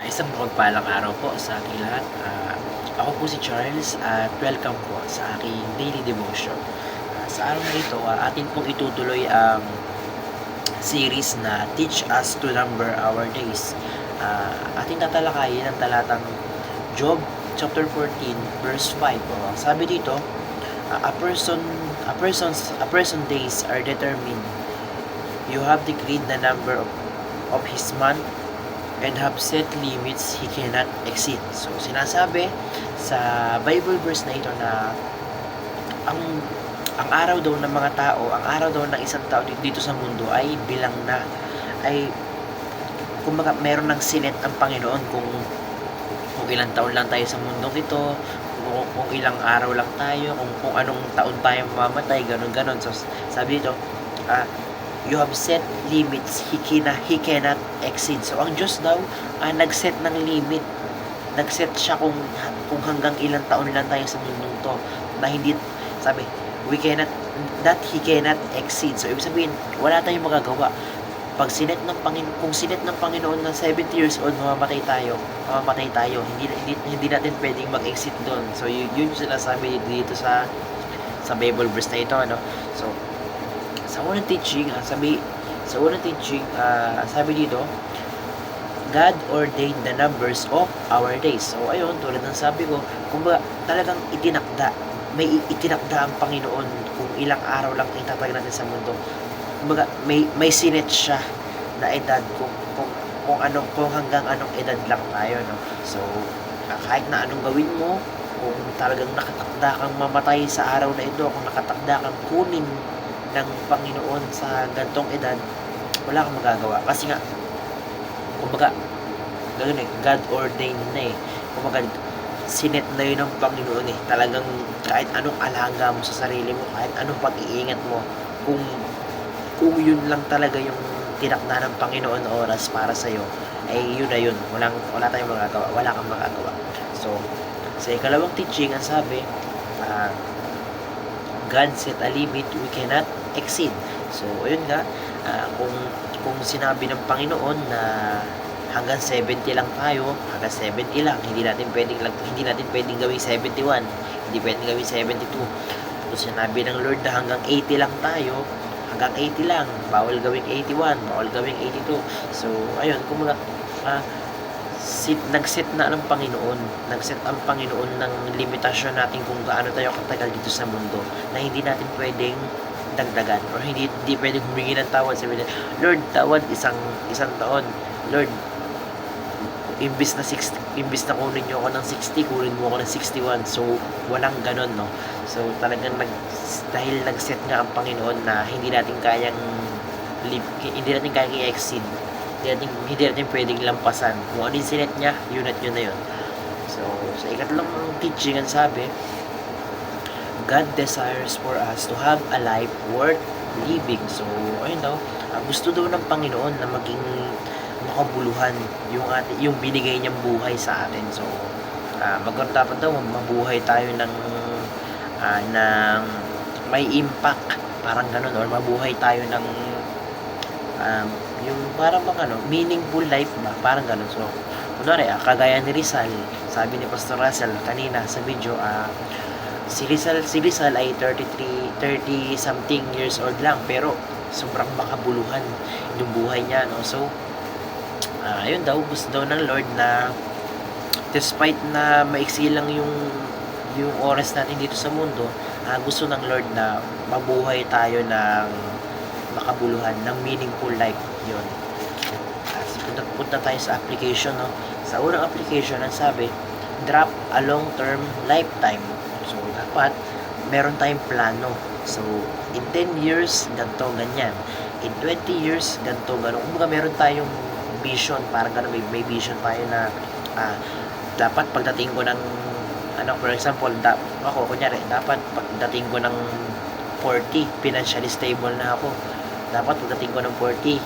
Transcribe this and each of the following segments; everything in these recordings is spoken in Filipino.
Isang mapagpalang araw po sa ating lahat. Ako po si Charles at welcome po sa aking daily devotion. Sa araw na ito, atin pong itutuloy ang series na Teach Us to Number Our Days. Ating tatalakayin ang talatang Job chapter 14 verse 5. Sabi dito, a person days are determined. You have decreed the number of his month and have set limits he cannot exceed. So, sinasabi sa Bible verse na ito na ang ang araw daw ng mga tao, ang araw daw ng isang tao dito sa mundo ay bilang na, ay kumbaga meron ng sinet ang Panginoon kung ilang taon lang tayo sa mundong ito, kung ilang araw lang tayo, kung anong taon tayo mamamatay, ganun. So, sabi dito, you have set limits he cannot exceed. So ang Diyos daw nag-set ng limit. Nag-set siya kung hanggang ilang taon lang tayo sa mundong to, na hindi, sabi, he cannot exceed. So ibig sabihin, wala tayong magagawa. Pag kung sinet ng Panginoon na 70 years old mamamatay tayo. Hindi natin pwedeng mag-exit doon. So yun yung sinasabi dito sa Bible verse na ito, ano. So sa unang teaching, sabi dito, God ordained the numbers of our days. So ayun, tulad ng sabi ko, kumbaga talagang may itinakda ang Panginoon kung ilang araw lang itatag natin sa mundo. Kumbaga may sinet siya na edad kung hanggang anong edad lang tayo, no. So kahit na anong gawin mo, kung talagang nakatakda kang mamatay sa araw na ito, kung nakatakda kang kunin ng Panginoon sa gantong edad, wala kang magagawa. Kasi nga, kumbaga, God ordained na eh. Kumbaga, sinet na yun ng Panginoon eh. Talagang kahit anong alaga mo sa sarili mo, kahit anong pag-iingat mo, kung yun lang talaga yung tinakda ng Panginoon oras para sa'yo, ay yun na yun. Wala tayong magagawa. Wala kang magagawa. So, sa ikalawang teaching, ang sabi, God set a limit we cannot exceed. So, ayun nga, kung sinabi ng Panginoon na hanggang 70 lang tayo, hanggang 70 lang, hindi natin pwedeng gawing 71, hindi pwedeng gawing 72. Kung sinabi ng Lord na hanggang 80 lang tayo, hanggang 80 lang, bawal gawing 81, bawal gawing 82. So, ayun, kumbaga, nag-set ang Panginoon ng limitasyon natin kung gaano tayo katagal dito sa mundo, na hindi natin pwedeng dagdagan or hindi pwedeng humingi ng tawad. Sabi nila, Lord, tawad isang taon. Lord, imbis na kunin nyo ako ng 60, kunin mo ako ng 61. So walang ganon, no. So talagang dahil nag-set nga ang Panginoon na hindi natin kayang i-exceed, hindi natin pwedeng lampasan. Kung ano yung sinet niya, yun at yun na yun. So sa ikatlong teaching, ang sabi, God desires for us to have a life worth living. So ayun daw, gusto daw ng Panginoon na maging makabuluhan yung binigay niyang buhay sa atin. So dapat daw mabuhay tayo ng may impact, parang ganun, or mabuhay tayo ng yung parang meaningful life ba, parang ganun. So kunwari, kagaya ni Rizal, sabi ni Pastor Russell kanina sa video, si Rizal ay 30 something years old lang, pero sobrang makabuluhan yung buhay niya, no. So ayun daw, gusto daw ng Lord na despite na maiksi lang yung oras natin dito sa mundo, gusto ng Lord na mabuhay tayo ng makabuluhan, ng meaningful life. Yun. Punta tayo sa application, no. Sa unang application, ang sabi, drop a long-term lifetime. So dapat meron tayong plano. So in 10 years, ganito, ganyan. In 20 years, ganito, gano'n. Kumbaga meron tayong vision, parang gano'n, may vision tayo na dapat pagdating ko ng for example, ako kunyari, dapat pagdating ko ng 40, financially stable na ako. Dapat pagdating ko ng 40,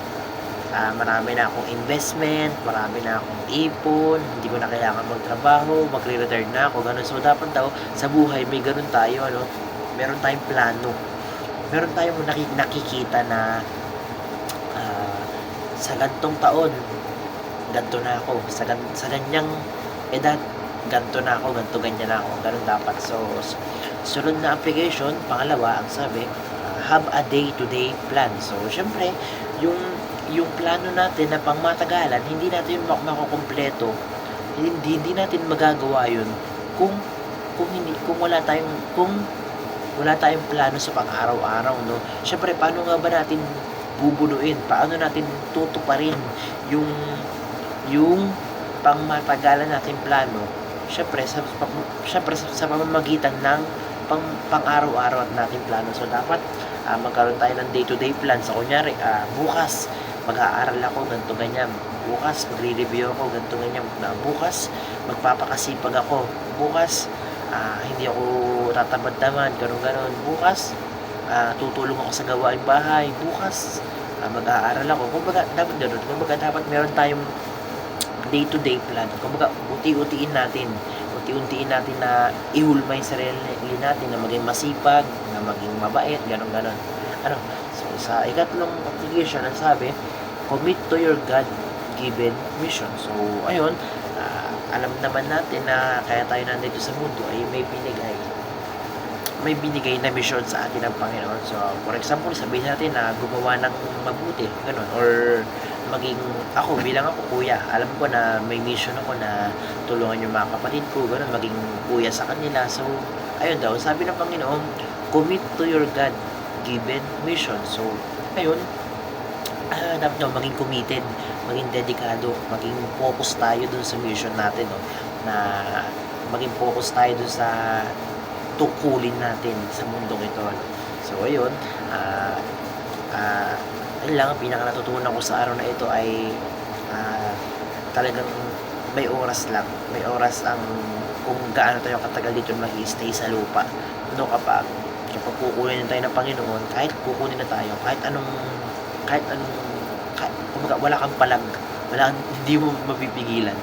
marami na akong investment, marami na akong ipon, hindi ko na kailangan magtrabaho, magre-retire na ako, ganun. So dapat daw sa buhay may ganun tayo, meron tayong plano, meron tayong nakikita na sa gantong taon ganito na ako, sa ganyang edad, ganito na ako, ganito ganyan na ako, ganun dapat. So, sunod na application, pangalawa, ang sabi, have a day-to-day plan. So, syempre, yung yung plano natin na pangmatagalan, hindi natin yun makukumpleto, hindi natin magagawa yun kung kung wala tayong plano sa pang-araw-araw, no? Syempre, paano nga ba natin bubunuin? Paano natin tutuparin yung pangmatagalan nating plano? Syempre sa pamamagitan ng pang-araw-araw at nating plano. So dapat magkaroon tayo ng day-to-day plan. So kunyari, bukas mag-aaral ako, ganito ganyan. Bukas magre-review ako, ganito ganyan. Bukas magpapakasipag ako. Bukas hindi ako tatamad-tamad, ganon-ganon. Bukas, tutulong ako sa gawaing bahay. Bukas, mag-aaral ako. Kumbaga, dapat ganon. Kumbaga, dapat meron tayong day-to-day plan. Kumbaga, unti-untiin natin na ihulma yung sarili natin, na maging masipag, na maging mabait, ganon-ganon. So, sa ikatlong application, ang sabi, commit to your God-given mission. So, ayun, alam naman natin na kaya tayo nandito sa mundo ay may binigay na mission sa atin ng Panginoon. So, for example, sabihin natin na gumawa ng mabuti, ganun, or maging bilang ako kuya, alam ko na may mission ako na tulungan yung mga kapatid ko, ganun, maging kuya sa kanila. So, ayun daw, sabi ng Panginoon, commit to your God-given mission. So, ayun, dapat daw maging committed, maging dedikado, maging focus tayo dun sa mission natin, no? Na maging focus tayo dun sa tukulin natin sa mundong ito. So, ayun, ayun lang, ang pinaka natutunan ko sa araw na ito ay talagang may oras lang. May oras ang kung gaano tayo katagal dito mag-i-stay sa lupa. No, kapag kukunin tayo ng Panginoon, kahit kukunin na tayo, kahit anong kumbaga, wala kang palag, hindi mo mapipigilan,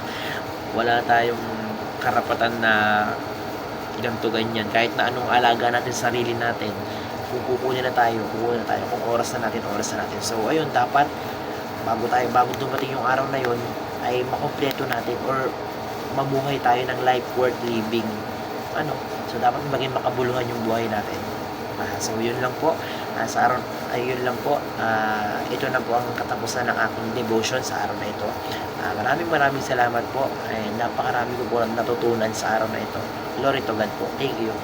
wala tayong karapatan na ganito ganyan, kahit na anong alaga natin sa sarili natin, kung kukunin na tayo, kung oras na natin. So ayun, dapat bago dumating yung araw na yun, ay makompleto natin or mamuhay tayo ng life worth living. So dapat maging makabuluhan yung buhay natin. So yun lang po, sa araw yun lang po, ito na po ang katapusan ng aking devotion sa araw na ito. Maraming salamat po, napakarami ko po natutunan sa araw na ito. Glory to God po. Thank you.